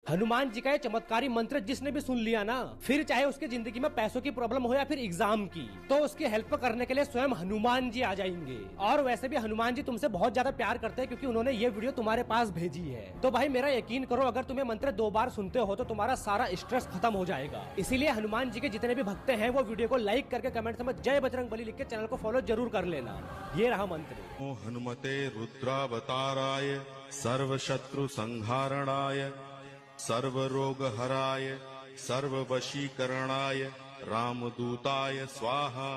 हनुमान जी का ये चमत्कारी मंत्र जिसने भी सुन लिया ना, फिर चाहे उसकी जिंदगी में पैसों की प्रॉब्लम हो या फिर एग्जाम की, तो उसकी हेल्प करने के लिए स्वयं हनुमान जी आ जाएंगे। और वैसे भी हनुमान जी तुमसे बहुत ज्यादा प्यार करते हैं, क्योंकि उन्होंने ये वीडियो तुम्हारे पास भेजी है। तो भाई मेरा यकीन करो, अगर तुम्हें मंत्र 2 बार सुनते हो तो तुम्हारा सारा स्ट्रेस खत्म हो जाएगा। इसीलिए हनुमान जी के जितने भी भक्त हैं वो वीडियो को लाइक करके कमेंट में जय बजरंगबली लिख के चैनल को फॉलो जरूर कर लेना। ये रहा मंत्र। हनुमते रुद्रावताराय सर्वशत्रु संहारणाय सर्वरोगहराय सर्ववशीकरणाय रामदूताय स्वाहा।